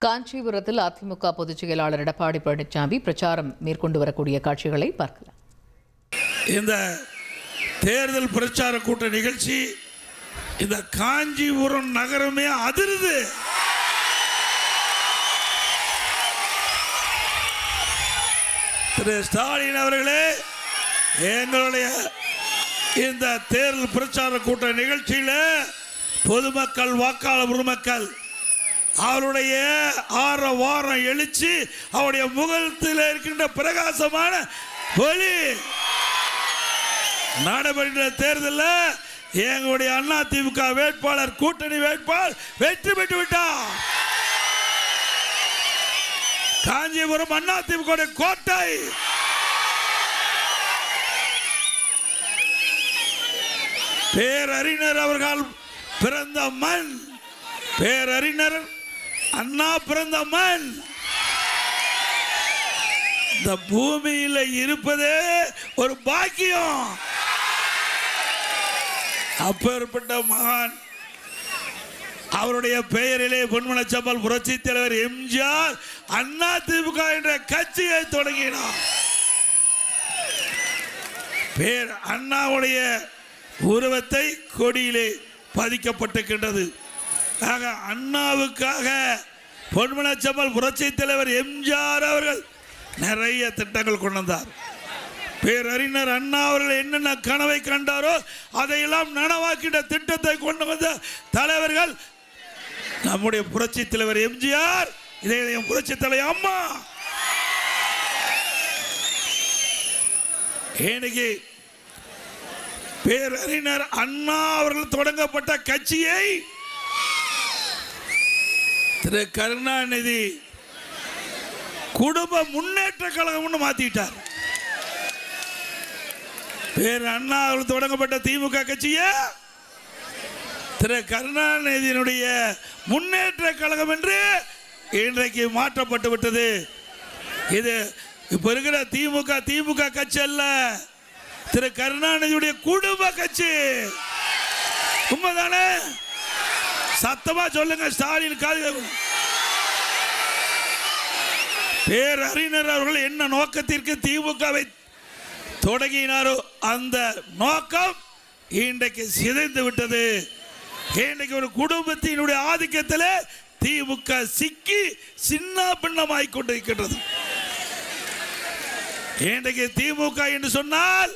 காஞ்சிபுரத்தில் அதிமுக பொதுச் செயலாளர் எடப்பாடி பழனிசாமி பிரச்சாரம் மேற்கொண்டு வரக்கூடிய காட்சிகளை பார்க்கலாம். இந்த தேர்தல் பிரச்சார கூட்ட நிகழ்ச்சி இந்த காஞ்சிபுரம் நகரமே அதிருது. திரு ஸ்டாலின் அவர்களே, எங்களுடைய இந்த தேர்தல் பிரச்சார கூட்ட நிகழ்ச்சியில் பொதுமக்கள், வாக்காளர் பெருமக்கள் அவருடைய வாரம் எழுச்சி, அவருடைய முகத்தில் இருக்கின்ற பிரகாசமான ஒளி நடைபெற்ற தேர்தலில் எங்களுடைய அதிமுக வேட்பாளர், கூட்டணி வேட்பாளர் வெற்றி பெற்று விட்டார். காஞ்சிபுரம் அதிமுக கோட்டை. பேரறிஞர் அவர்கள் பிறந்த மண், பேரறிஞர் அண்ணா பிறந்த மண். இந்த பூமியில் இருப்பதே ஒரு பாக்கியம். அப்பேற்பட்ட மகான் அவருடைய பெயரிலே பொன்மனச்சம்பல் புரட்சி தலைவர் எம்ஜிஆர் அண்ணா திமுக என்ற கட்சியை தொடங்கினார். பேர் அண்ணாவுடைய உருவத்தை கொடியிலே பதிக்கப்பட்டிருக்கின்றது. அண்ணாவுக்காக பொன்மனச்சம்பல் புரட்சி தலைவர் எம்ஜிஆர் அவர்கள் நிறைய திட்டங்கள் கொண்டு வந்தார். பேரறிஞர் அண்ணா அவர்கள் என்னென்ன கனவை கண்டாரோ அதையெல்லாம் நனவாக்கின்ற திட்டத்தை கொண்டு வந்த தலைவர்கள் நம்முடைய புரட்சி தலைவர் எம்ஜிஆர், இதயம் புரட்சி தலைவர் அம்மா. இன்னைக்கு பேரறிஞர் அண்ணா அவர்கள் தொடங்கப்பட்ட கட்சியை திரு கருணாநிதி குடும்ப முன்னேற்ற கழகம் மாத்திட்டார். பேர் அண்ணா அவர்கள் தொடங்கப்பட்ட திமுக கட்சியை திரு கருணாநிதியினுடைய முன்னேற்ற கழகம் என்று இன்றைக்கு மாற்றப்பட்டு விட்டது. இது இப்ப இருக்கிற திமுக கட்சி அல்ல, திரு கருணாநிதியுடைய குடும்ப கட்சி. உண்மைதானே? சத்தமா சொல்லுங்க. ஸ்டாலின் காது. பேரறிஞர் அவர்கள் என்ன நோக்கத்திற்கு திமுகவை தொடங்கினாரோ அந்த நோக்கம் இன்றைக்கு சிதைந்து விட்டது. இன்றைக்கு ஒரு குடும்பத்தினுடைய ஆதிக்கத்தில் திமுக சிக்கி சின்ன பின்னமாய் கொண்டிருக்கின்றது. இன்றைக்கு திமுக என்று சொன்னால்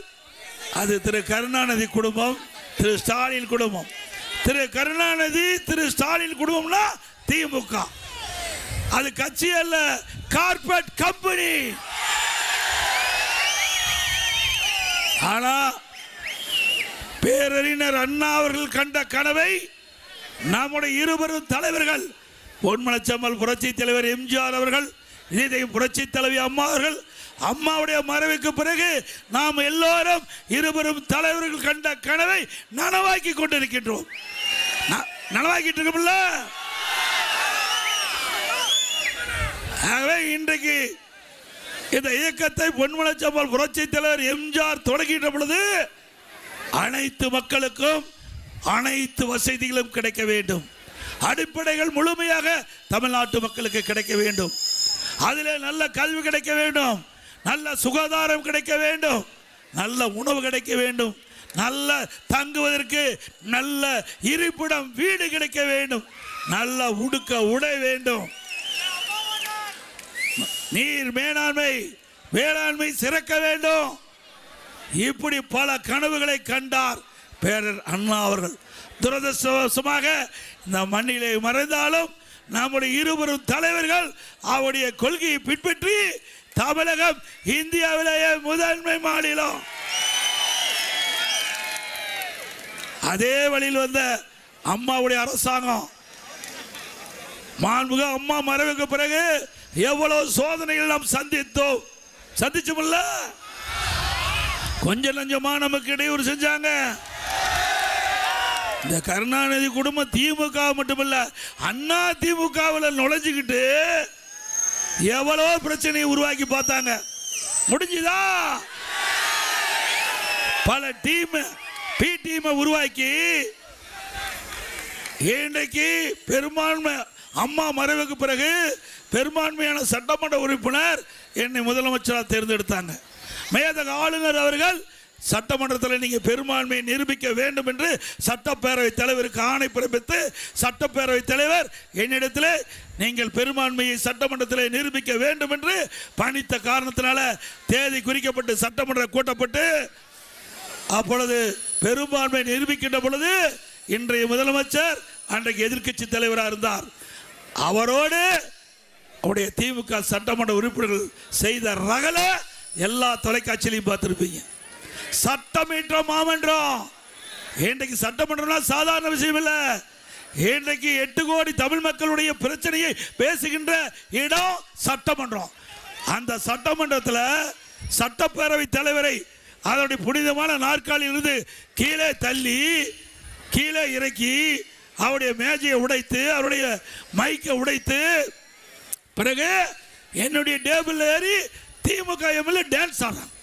அது திரு கருணாநிதி குடும்பம், திரு ஸ்டாலின் குடும்பம். திரு கருணாநிதி, திரு ஸ்டாலின் குடும்பம்னா திமுக. அது கட்சி அல்ல, கார்ப்பரேட் கம்பெனி. ஆனா பேரறிஞர் அண்ணா அவர்கள் கண்ட கனவை நம்முடைய இருவரும் தலைவர்கள், பொன்மனச்சம்பல் புரட்சி தலைவர் எம்ஜிஆர் அவர்கள், இதயம் புரட்சி தலைவி அம்மா அவர்கள், அம்மாவுடைய மறைவுக்கு பிறகு நாம் எல்லோரும் இருவரும் தலைவர்கள் கண்ட கனவை நனவாக்கி கொண்டிருக்கின்றோம். நனவாக்கிட்டு இருக்கோம்ல. ஆகவே இன்றைக்கு இந்த இயக்கத்தை பொன்மனச்சம்பல் புரட்சி தலைவர் எம்ஜிஆர் தொடங்கிட்ட பொழுது அனைத்து மக்களுக்கும் அனைத்து வசதிகளும் கிடைக்க வேண்டும். அடிப்படைகள் முழுமையாக தமிழ்நாட்டு மக்களுக்கு கிடைக்க வேண்டும். அதிலே நல்ல கல்வி கிடைக்க வேண்டும், நல்ல சுகாதாரம் கிடைக்க வேண்டும், நல்ல உணவு கிடைக்க வேண்டும், நல்ல தங்குவதற்கு நல்ல இருப்பிடம் வீடு கிடைக்க வேண்டும், நல்ல உடுக்க உடை வேண்டும், நீர் வேளாண்மை சிறக்க வேண்டும். இப்படி பல கனவுகளை கண்டார் பேரர் அண்ணா அவர்கள். துரதிர்ஷ்டவசமாக இந்த மண்ணிலே மறைந்தாலும் நம்முடைய இருவரும் தலைவர்கள் அவருடைய கொள்கையை பின்பற்றி தமிழகம் இந்தியாவிலேயே முதன்மை மாநிலம். அதே வழியில் வந்த அம்மாவுடைய அரசாங்கம், மாண்புமிகு அம்மா மறைவுக்கு பிறகு எவ்வளவு சோதனைகள் நாம் சந்திச்சோம்ல. கொஞ்சம் நஞ்சமா நமக்கு இடையூறு செஞ்சாங்க. இந்த கருணாநிதி குடும்பம் திமுக மட்டுமல்ல, அண்ணா திமுகவில் நுழைஞ்சுக்கிட்டு எவ்வளவு பிரச்சனையை உருவாக்கி பார்த்தாங்க. முடிஞ்சுதா? பல டீம் உருவாக்கி இன்றைக்கு பெரும்பான்மை அம்மா மறைவுக்கு பிறகு பெரும்பான்மையான சட்டமன்ற உறுப்பினர் என்னை முதலமைச்சராக தேர்ந்தெடுத்தாங்க. மேதக ஆளுநர் அவர்கள் சட்டமன்றத்தில் நீங்கள் பெரும்பான்மையை நிரூபிக்க வேண்டும் என்று சட்டப்பேரவை தலைவருக்கு ஆணை பிறப்பித்து சட்டப்பேரவை தலைவர் என்னிடத்தில் நீங்கள் பெரும்பான்மையை சட்டமன்றத்தில் நிரூபிக்க வேண்டும் என்று பணித்த காரணத்தினால தேதி குறிக்கப்பட்டு சட்டமன்றம் கூட்டப்பட்டு அப்பொழுது பெரும்பான்மை நிரூபிக்கின்ற பொழுது இன்றைய முதலமைச்சர் அன்றைக்கு எதிர்க்கட்சி தலைவராக இருந்தார். அவரோடு அவருடைய திமுக சட்டமன்ற உறுப்பினர்கள் செய்த ரகல எல்லா தொலைக்காட்சியிலையும் பார்த்துருப்பீங்க. சட்டமன்ற மாமன்றம் இன்றைக்கு சட்டமன்றம்னா சாதாரண விஷயம் இல்லை. இன்றைக்கு 8 கோடி தமிழ் மக்களுடைய பிரச்சனையை பேசுகின்ற இடம் சட்டமன்றம். அந்த சட்டமன்றத்தில் சட்டப்பேரவை தலைவரை அதனுடைய புனிதமான நாற்காலியில் இருந்து கீழே தள்ளி கீழே இறக்கி அவருடைய மேஜையை உடைத்து அவருடைய மைக்கை உடைத்து பிறகு என்னுடைய டேபிள் ஏறி திமுக எம்எல்ஏ டான்ஸ் ஆடுறாங்க.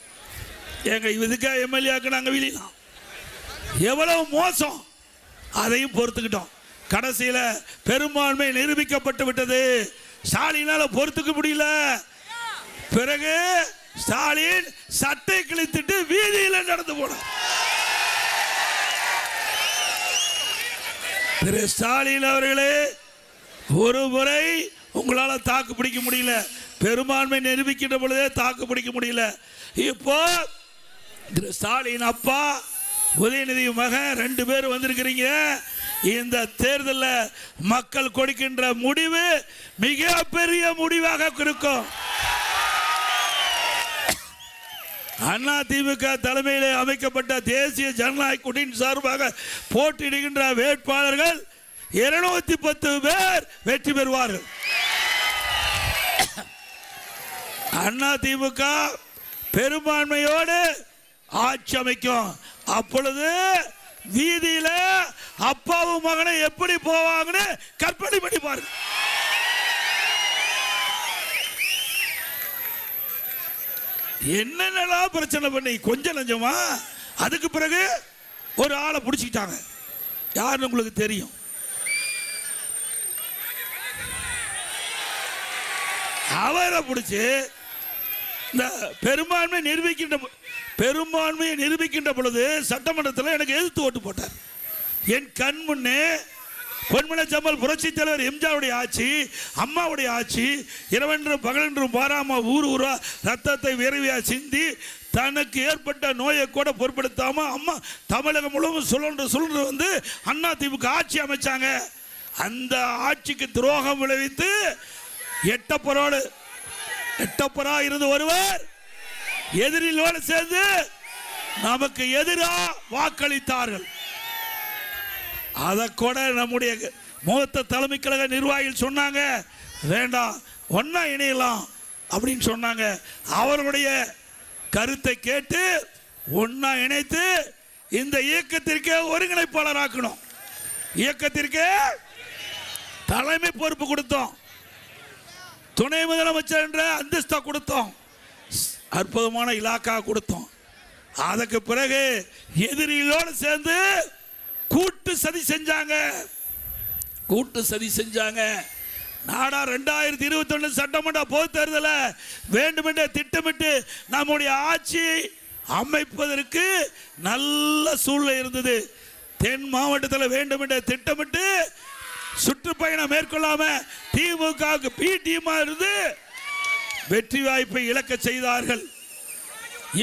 எங்க இதுக்கு எம்எல்ஏக்கு நாங்கள் வெளியலாம் எவ்வளவு மோசம் அதையும் பொறுத்துக்கிட்டோம். கடைசியில் பெரும்பான்மை நிரூபிக்கப்பட்டு விட்டது. ஸ்டாலினால பொறுத்துக்க முடியல. பிறகு ஸ்டாலின் சட்டை கிழித்துட்டு வீதியில் நடந்து போனார். திரு ஸ்டாலின் அவர்களே, ஒரு முறை உங்களால் தாக்கு பிடிக்க முடியல. பெரும்பான்மை நிரூபிக்கின்ற பொழுதே தாக்கு பிடிக்க முடியல. இப்போ திரு ஸ்டாலின் அப்பா உதயநிதி மகன் 2 பேர் வந்திருக்கிறீங்க. இந்த தேர்தலில் மக்கள் கொடுக்கின்ற முடிவு மிகப்பெரிய முடிவாக இருக்கும். அண்ணா திமுக தலைமையில் அமைக்கப்பட்ட தேசிய ஜனநாயக கூட்டணி சார்பாக போட்டியிடுகின்ற வேட்பாளர்கள் 210 பேர் வெற்றி பெறுவார்கள். அண்ணா திமுக பெரும்பான்மையோடு ஆட்சி அமைக்கும். அப்பொழுது வீதியில அப்பாவும் மகனை எப்படி போவாங்கன்னு கற்பனை பண்ணி பாருங்க. என்னென்னலாம் பிரச்சனை பண்ணி கொஞ்சம் நஞ்சமா அதுக்கு பிறகு ஒரு ஆளை பிடிச்சிக்கிட்டாங்க. யாருன்னு உங்களுக்கு தெரியும். அவரை பிடிச்சி இந்த பெரும்பான்மையை நிரூபிக்கின்ற பொழுது சட்டமன்றத்தில் எனக்கு எதிர்த்து ஓட்டு போட்டார். என் கண் முன்னே பொன்மனச்செம்மல் புரட்சி தலைவர் எம்ஜிஆருடைய ஆட்சி, அம்மாவுடைய ஆட்சி, இரவென்றும் பகலென்றும் பாராம ஊர் ஊரா ரத்தத்தை விரைவியா சிந்தி தனக்கு ஏற்பட்ட நோயை கூட பொருட்படுத்தாம அம்மா தமிழகம் முழுவதும் சுழன்று வந்து அண்ணா திமுக ஆட்சி அமைச்சாங்க. அந்த ஆட்சிக்கு துரோகம் விளைவித்து எட்டப்பரா இருந்து ஒருவர் எதிரிலோடு சேர்ந்து நமக்கு எதிராக வாக்களித்தார்கள். அதை கூட நம்முடைய மூத்த தலைமை கழக நிர்வாகிகள் சொன்னாங்க, வேண்டாம் ஒன்னா இணையலாம் அப்படின்னு சொன்னாங்க. அவர்களுடைய கருத்தை கேட்டு ஒன்னா இணைத்து இந்த இயக்கத்திற்கே ஒருங்கிணைப்பாளராக்கணும். இயக்கத்திற்கே தலைமை பொறுப்பு கொடுத்தோம். துணை முதலமைச்சர் என்ற அந்தஸ்தா கொடுத்தோம். அற்புதமான இலாக்கா கொடுத்தோம். அதுக்கு பிறகு எதிரிகளோடு சேர்ந்து கூட்டு சதி செஞ்சாங்க. நாடா 2021 சட்டமன்ற பொது தேர்தலில் வேண்டுமென்றே திட்டமிட்டு நம்முடைய ஆட்சியை அமைப்பதற்கு நல்ல சூழ்நிலை இருந்தது. தென் மாவட்டத்தில் வேண்டுமென்றே திட்டமிட்டு சுற்றுப்பயணம் மேற்கொள்ளாம திமுக பி டீமா இருந்து வெற்றி வாய்ப்பை இழக்க செய்தார்கள்.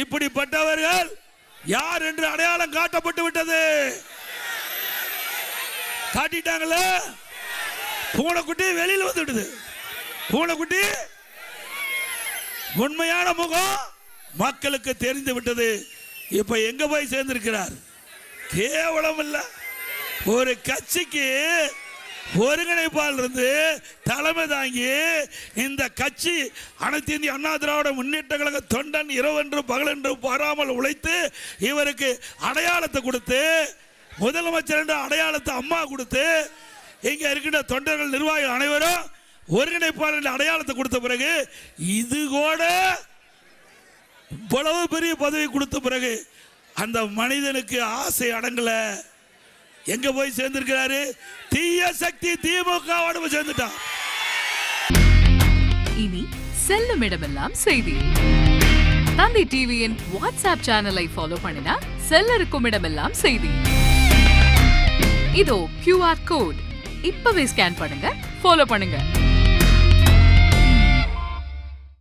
இப்படிப்பட்டவர்கள் யார் என்று அடையாளம் காட்டப்பட்டு விட்டது. காட்டிட்டாங்கள. பூனைக்குட்டி வெளியில் வந்துடுது. பூனைக்குட்டி உண்மையான முகம் மக்களுக்கு தெரிந்து விட்டது. இப்ப எங்க போய் சேர்ந்திருக்கிறார்? கேவலம் இல்ல, ஒரு கட்சிக்கு ஒருங்கிணைப்பால் இருந்து தலைமை தாங்கி இந்த கட்சி அனைத்து இந்திய அண்ணா திராவிட முன்னேற்ற கழக தொண்டன் இரவென்றும் பகலென்றும் பாராமல் உழைத்து இவருக்கு அடையாளத்தை கொடுத்து முதலமைச்சர் என்ற அடையாளத்தை அம்மா கொடுத்து இங்க இருக்கின்ற தொண்டர்கள் நிர்வாகிகள் அனைவரும் ஒருங்கிணைப்பாளர் என்ற அடையாளத்தை கொடுத்த பிறகு இது கூட இவ்வளவு பெரிய பதவி கொடுத்த பிறகு அந்த மனிதனுக்கு ஆசை அடங்கல. எங்க போய் சேர்ந்திருக்கிறாரு? தீய சக்தி திமுகவோடு போய் சேர்ந்துட்டான். இனி செல்லும் இடமெல்லாம் செய்தி. தந்தி டிவியின் வாட்ஸ்அப் சேனலை ஃபாலோ பண்ணினா செல்ல இருக்கும் இடமெல்லாம் செய்தி. இதோ QR கோட் இப்பவே ஸ்கேன் பண்ணுங்க, ஃபாலோ பண்ணுங்க.